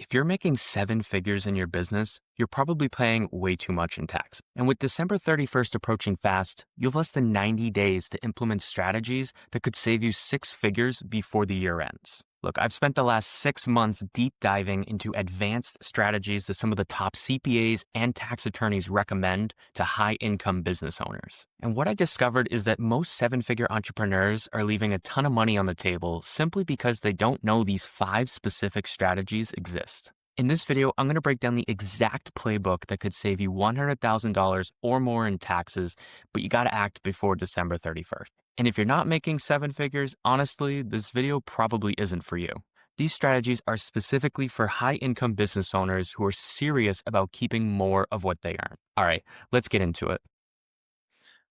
If you're making seven figures in your business, you're probably paying way too much in tax. And with December 31st approaching fast, you have less than 90 days to implement strategies that could save you six figures before the year ends. Look, I've spent the last 6 months deep diving into advanced strategies that some of the top CPAs and tax attorneys recommend to high income business owners. And what I discovered is that most seven figure entrepreneurs are leaving a ton of money on the table simply because they don't know these five specific strategies exist. In this video, I'm going to break down the exact playbook that could save you $100,000 or more in taxes, but you got to act before December 31st. And if you're not making seven figures, honestly, this video probably isn't for you. These strategies are specifically for high-income business owners who are serious about keeping more of what they earn. All right, let's get into it.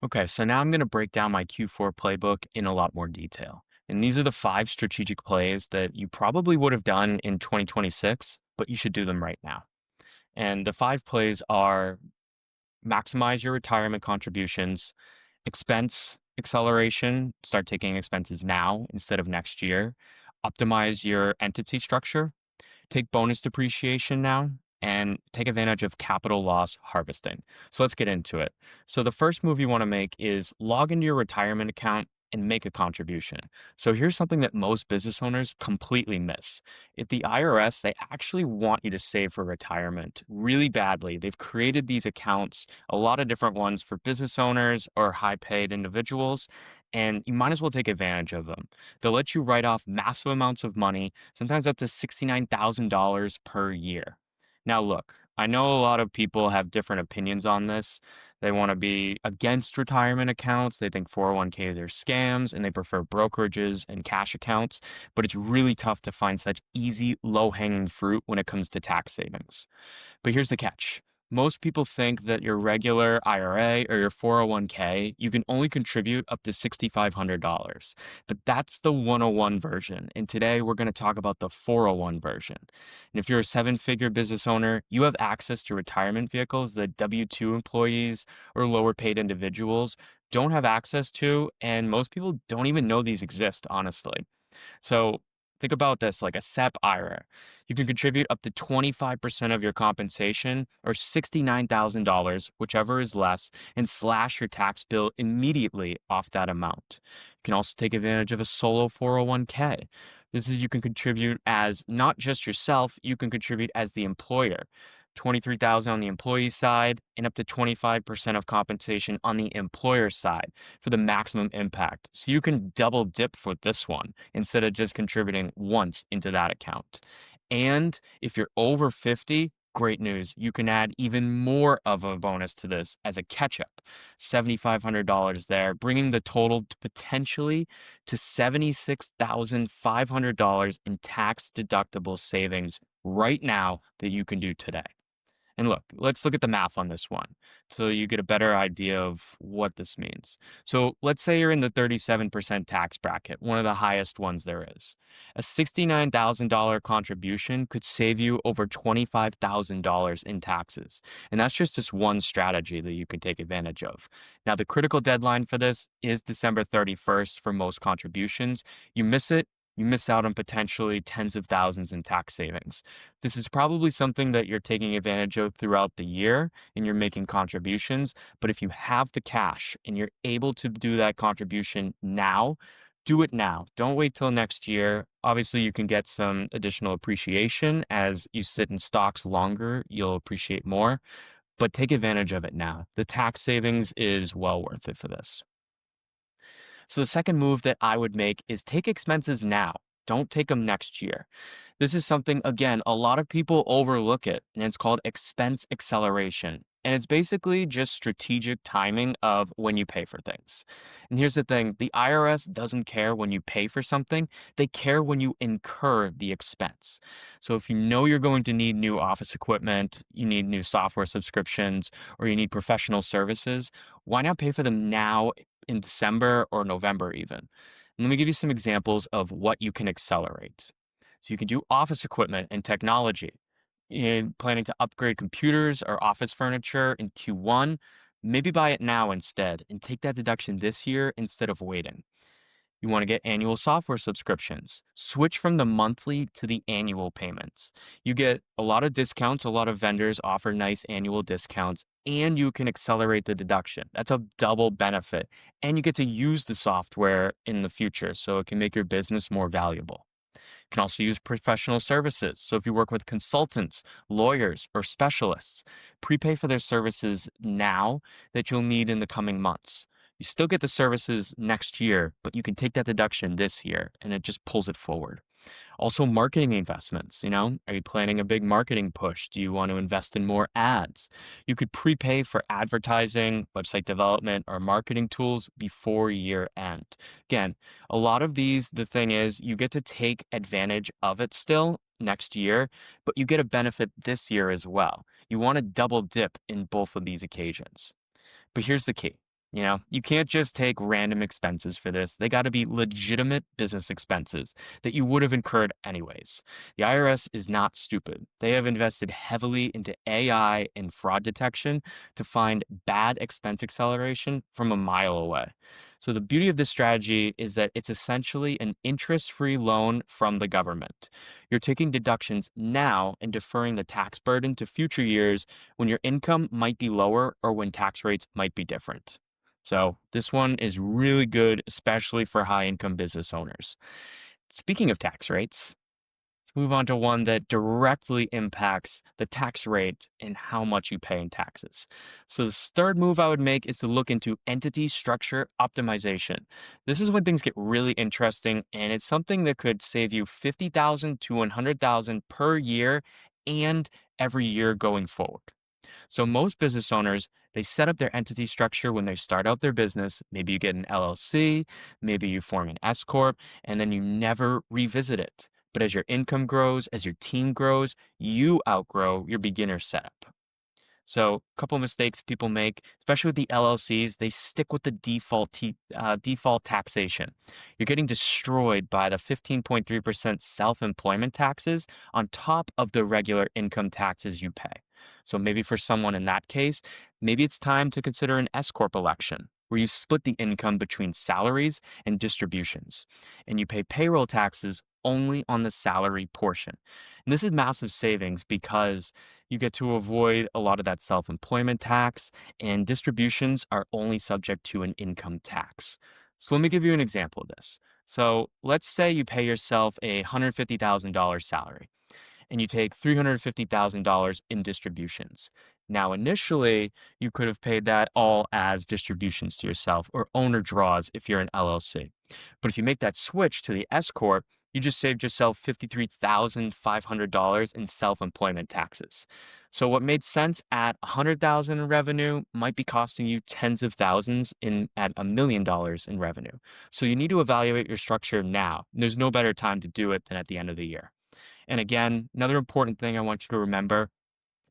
Okay, so now I'm going to break down my Q4 playbook in a lot more detail. And these are the five strategic plays that you probably would have done in 2026, but you should do them right now. And the five plays are maximize your retirement contributions, expense acceleration, start taking expenses now instead of next year, optimize your entity structure, take bonus depreciation now, and take advantage of capital loss harvesting. So let's get into it. So the first move you want to make is log into your retirement account and make a contribution. So here's something that most business owners completely miss. At the IRS, they actually want you to save for retirement really badly. They've created these accounts, a lot of different ones for business owners or high paid individuals, and you might as well take advantage of them. They'll let you write off massive amounts of money, sometimes up to $69,000 per year. Now, look, I know a lot of people have different opinions on this. They want to be against retirement accounts. They think 401ks are scams and they prefer brokerages and cash accounts. But it's really tough to find such easy, low hanging fruit when it comes to tax savings. But here's the catch. Most people think that your regular IRA or your 401k, you can only contribute up to $6,500. But that's the 101 version. And today we're going to talk about the 401 version. And if you're a seven figure business owner, you have access to retirement vehicles that W 2 employees or lower paid individuals don't have access to. And most people don't even know these exist, honestly. So think about this like a SEP IRA. You can contribute up to 25% of your compensation or $69,000, whichever is less, and slash your tax bill immediately off that amount. You can also take advantage of a solo 401k. This is you can contribute as not just yourself, you can contribute as the employer. 23,000 on the employee side and up to 25% of compensation on the employer side for the maximum impact. So you can double dip for this one instead of just contributing once into that account. And if you're over 50, great news. You can add even more of a bonus to this as a catch up. $7,500 there, bringing the total to potentially to $76,500 in tax deductible savings right now that you can do today. And look, let's look at the math on this one so you get a better idea of what this means. So let's say you're in the 37% tax bracket, one of the highest ones there is. A $69,000 contribution could save you over $25,000 in taxes. And that's just this one strategy that you can take advantage of. Now, the critical deadline for this is December 31st for most contributions. You miss it, you miss out on potentially tens of thousands in tax savings. This is probably something that you're taking advantage of throughout the year and you're making contributions. But if you have the cash and you're able to do that contribution now, do it now. Don't wait till next year. Obviously, you can get some additional appreciation as you sit in stocks longer, you'll appreciate more, but take advantage of it now. The tax savings is well worth it for this. So the second move that I would make is take expenses now. Don't take them next year. This is something, again, a lot of people overlook it, and it's called expense acceleration. And it's basically just strategic timing of when you pay for things. And here's the thing, the IRS doesn't care when you pay for something, they care when you incur the expense. So if you know you're going to need new office equipment, you need new software subscriptions, or you need professional services, why not pay for them now in December or November even? And let me give you some examples of what you can accelerate. So you can do office equipment and technology. You're planning to upgrade computers or office furniture in Q1, maybe buy it now instead and take that deduction this year instead of waiting. You want to get annual software subscriptions. Switch from the monthly to the annual payments. You get a lot of discounts. A lot of vendors offer nice annual discounts, and you can accelerate the deduction. That's a double benefit. And you get to use the software in the future, so it can make your business more valuable. You can also use professional services. So if you work with consultants, lawyers, or specialists, prepay for their services now that you'll need in the coming months. You still get the services next year, but you can take that deduction this year and it just pulls it forward. Also, marketing investments. Are you planning a big marketing push? Do you want to invest in more ads? You could prepay for advertising, website development, or marketing tools before year end. Again, a lot of these, the thing is, you get to take advantage of it still next year, but you get a benefit this year as well. You want to double dip in both of these occasions. But here's the key. You can't just take random expenses for this. They got to be legitimate business expenses that you would have incurred anyways. The IRS is not stupid. They have invested heavily into AI and fraud detection to find bad expense acceleration from a mile away. So the beauty of this strategy is that it's essentially an interest-free loan from the government. You're taking deductions now and deferring the tax burden to future years when your income might be lower or when tax rates might be different. So this one is really good, especially for high income business owners. Speaking of tax rates, let's move on to one that directly impacts the tax rate and how much you pay in taxes. So the third move I would make is to look into entity structure optimization. This is when things get really interesting, and it's something that could save you $50,000 to $100,000 per year and every year going forward. So most business owners, they set up their entity structure when they start out their business. Maybe you get an LLC, maybe you form an S corp, and then you never revisit it. But as your income grows, as your team grows, you outgrow your beginner setup. So, a couple of mistakes people make, especially with the LLCs, they stick with the default taxation. You're getting destroyed by the 15.3% self-employment taxes on top of the regular income taxes you pay. So maybe for someone in that case, maybe it's time to consider an S corp election, where you split the income between salaries and distributions, and you pay payroll taxes only on the salary portion. And this is massive savings because you get to avoid a lot of that self-employment tax, and distributions are only subject to an income tax. So let me give you an example of this. So let's say you pay yourself a $150,000 salary and you take $350,000 in distributions. Now, initially, you could have paid that all as distributions to yourself or owner draws if you're an LLC. But if you make that switch to the S Corp, you just saved yourself $53,500 in self-employment taxes. So what made sense at $100,000 in revenue might be costing you tens of thousands at $1 million in revenue. So you need to evaluate your structure now. There's no better time to do it than at the end of the year. And again, another important thing I want you to remember,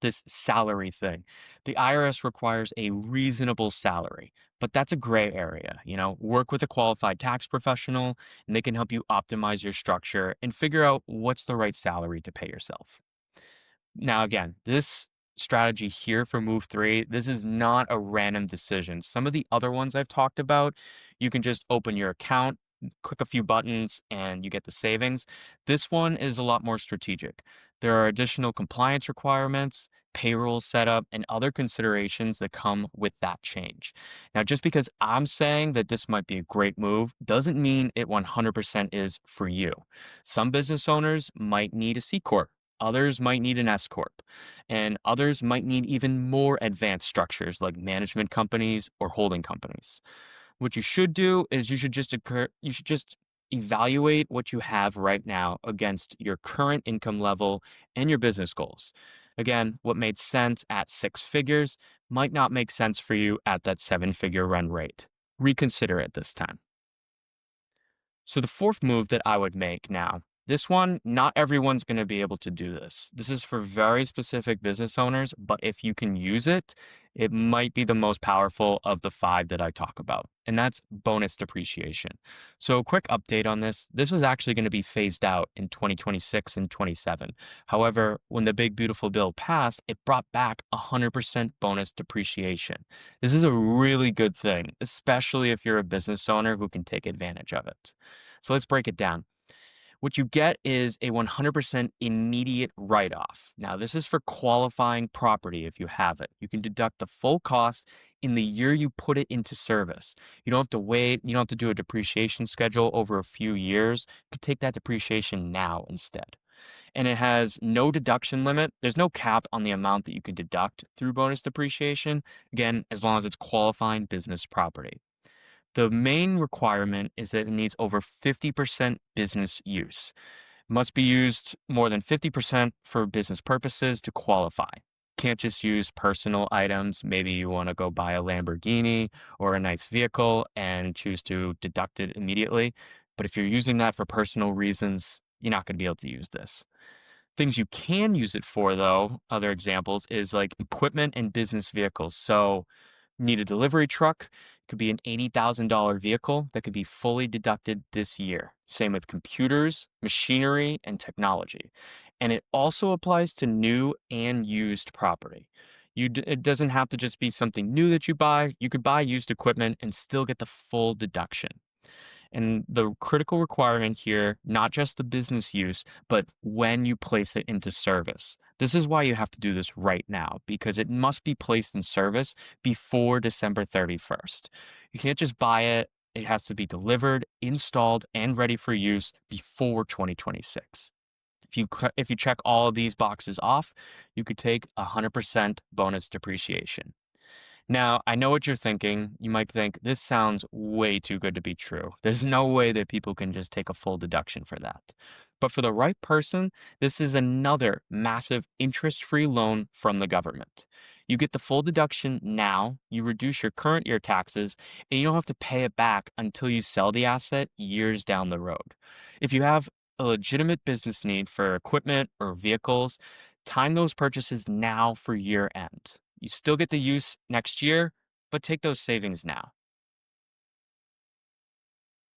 this salary thing. The IRS requires a reasonable salary, but that's a gray area. Work with a qualified tax professional and they can help you optimize your structure and figure out what's the right salary to pay yourself. Now, again, this strategy here for move three, this is not a random decision. Some of the other ones I've talked about, you can just open your account, click a few buttons, and you get the savings. This one is a lot more strategic. There are additional compliance requirements, payroll setup, and other considerations that come with that change. Now, just because I'm saying that this might be a great move doesn't mean it 100% is for you. Some business owners might need a C Corp. Others might need an S Corp, and others might need even more advanced structures like management companies or holding companies. What you should do is you should just evaluate what you have right now against your current income level and your business goals. Again, what made sense at six figures might not make sense for you at that seven-figure run rate. Reconsider it this time. So the fourth move that I would make now, this one, not everyone's going to be able to do this. This is for very specific business owners, but if you can use it, It might be the most powerful of the five that I talk about, and that's bonus depreciation. So, a quick update on this. This was actually going to be phased out in 2026 and 27. However, when the Big Beautiful Bill passed, it brought back 100% bonus depreciation. This is a really good thing, especially if you're a business owner who can take advantage of it. So, let's break it down. What you get is a 100% immediate write off. Now, this is for qualifying property if you have it. You can deduct the full cost in the year you put it into service. You don't have to wait, you don't have to do a depreciation schedule over a few years. You could take that depreciation now instead. And it has no deduction limit. There's no cap on the amount that you can deduct through bonus depreciation. Again, as long as it's qualifying business property. The main requirement is that it needs over 50% business use. Must be used more than 50% for business purposes to qualify. Can't just use personal items. Maybe you want to go buy a Lamborghini or a nice vehicle and choose to deduct it immediately. But if you're using that for personal reasons, you're not going to be able to use this. Things you can use it for, though, other examples is like equipment and business vehicles. So need a delivery truck. It could be an $80,000 vehicle that could be fully deducted this year. Same with computers, machinery, and technology. And it also applies to new and used property. It doesn't have to just be something new that you buy. You could buy used equipment and still get the full deduction. And the critical requirement here, not just the business use, but when you place it into service. This is why you have to do this right now, because it must be placed in service before December 31st. You can't just buy it. It has to be delivered, installed, and ready for use before 2026. If you check all of these boxes off, you could take 100% bonus depreciation. Now, I know what you're thinking. You might think this sounds way too good to be true. There's no way that people can just take a full deduction for that. But for the right person, this is another massive interest free loan from the government. You get the full deduction now, you reduce your current year taxes, and you don't have to pay it back until you sell the asset years down the road. If you have a legitimate business need for equipment or vehicles, time those purchases now for year end. You still get the use next year, but take those savings now.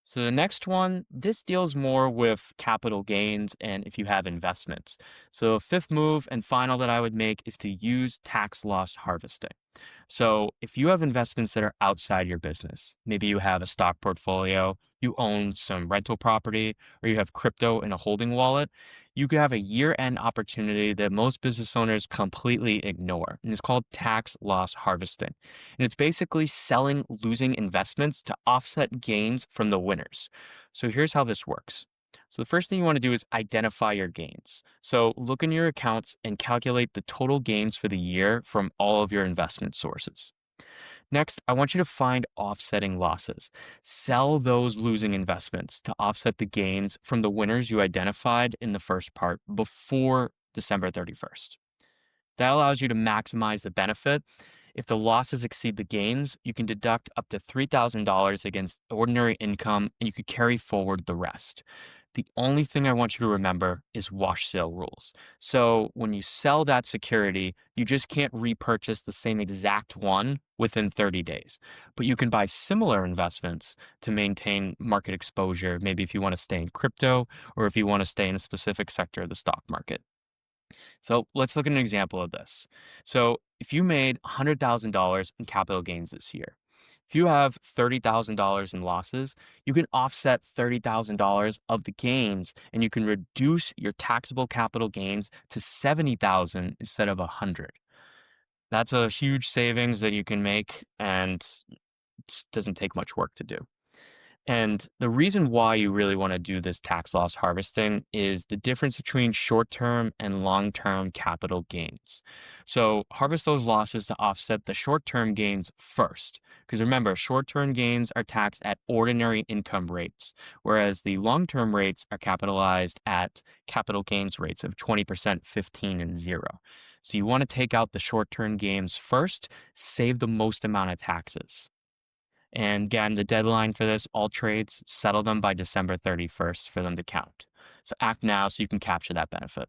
So the next one, this deals more with capital gains and if you have investments. So fifth move and final that I would make is to use tax loss harvesting. So if you have investments that are outside your business, maybe you have a stock portfolio, you own some rental property, or you have crypto in a holding wallet, you could have a year-end opportunity that most business owners completely ignore. And it's called tax loss harvesting. And it's basically selling losing investments to offset gains from the winners. So here's how this works. So the first thing you want to do is identify your gains. So look in your accounts and calculate the total gains for the year from all of your investment sources. Next, I want you to find offsetting losses. Sell those losing investments to offset the gains from the winners you identified in the first part before December 31st. That allows you to maximize the benefit. If the losses exceed the gains, you can deduct up to $3,000 against ordinary income and you could carry forward the rest. The only thing I want you to remember is wash sale rules. So when you sell that security, you just can't repurchase the same exact one within 30 days. But you can buy similar investments to maintain market exposure, maybe if you want to stay in crypto or if you want to stay in a specific sector of the stock market. So let's look at an example of this. So if you made $100,000 in capital gains this year, if you have $30,000 in losses, you can offset $30,000 of the gains and you can reduce your taxable capital gains to $70,000 instead of $100,000. That's a huge savings that you can make and it doesn't take much work to do. And the reason why you really want to do this tax loss harvesting is the difference between short-term and long-term capital gains. So harvest those losses to offset the short-term gains first. Because remember, short-term gains are taxed at ordinary income rates, whereas the long-term rates are capitalized at capital gains rates of 20%, 15, and 0. So you want to take out the short-term gains first, save the most amount of taxes. And again, the deadline for this, all trades, settle them by December 31st for them to count. So act now so you can capture that benefit.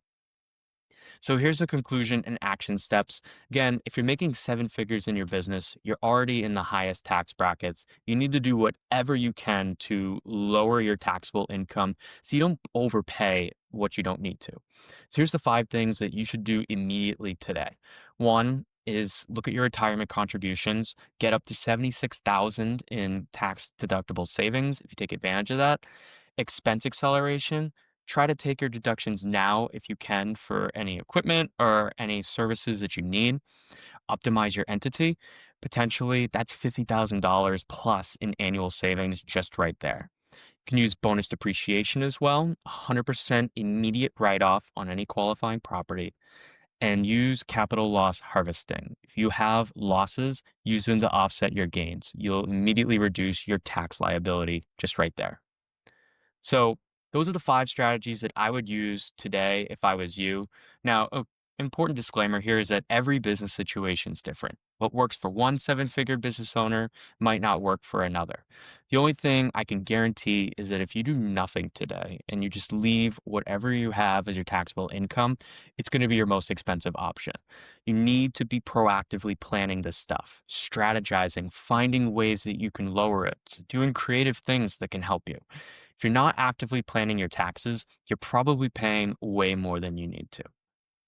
So here's the conclusion and action steps. Again, if you're making seven figures in your business, you're already in the highest tax brackets. You need to do whatever you can to lower your taxable income so you don't overpay what you don't need to. So here's the five things that you should do immediately today. One is look at your retirement contributions, get up to 76,000 in tax deductible savings if you take advantage of that. Expense acceleration, try to take your deductions now if you can for any equipment or any services that you need. Optimize your entity. Potentially, that's $50,000 plus in annual savings just right there. You can use bonus depreciation as well, 100% immediate write off on any qualifying property, and use capital loss harvesting. If you have losses, use them to offset your gains. You'll immediately reduce your tax liability just right there. So those are the five strategies that I would use today if I was you. Now, an important disclaimer here is that every business situation is different. What works for one seven-figure business owner might not work for another. The only thing I can guarantee is that if you do nothing today and you just leave whatever you have as your taxable income, it's going to be your most expensive option. You need to be proactively planning this stuff, strategizing, finding ways that you can lower it, doing creative things that can help you. If you're not actively planning your taxes, you're probably paying way more than you need to.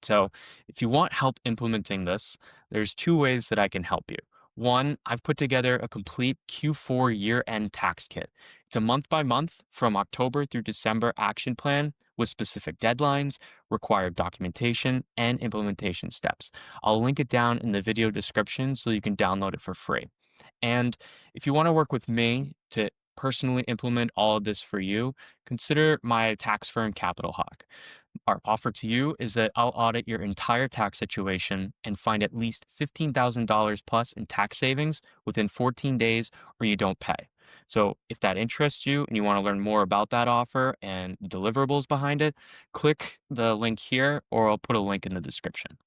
So, if you want help implementing this, there's two ways that I can help you. One, I've put together a complete Q4 year-end tax kit. It's a month by month from October through December action plan with specific deadlines, required documentation, and implementation steps. I'll link it down in the video description so you can download it for free. And if you want to work with me to personally implement all of this for you, consider my tax firm Capital Hawk. Our offer to you is that I'll audit your entire tax situation and find at least $15,000 plus in tax savings within 14 days or you don't pay. So if that interests you and you want to learn more about that offer and deliverables behind it, click the link here or I'll put a link in the description.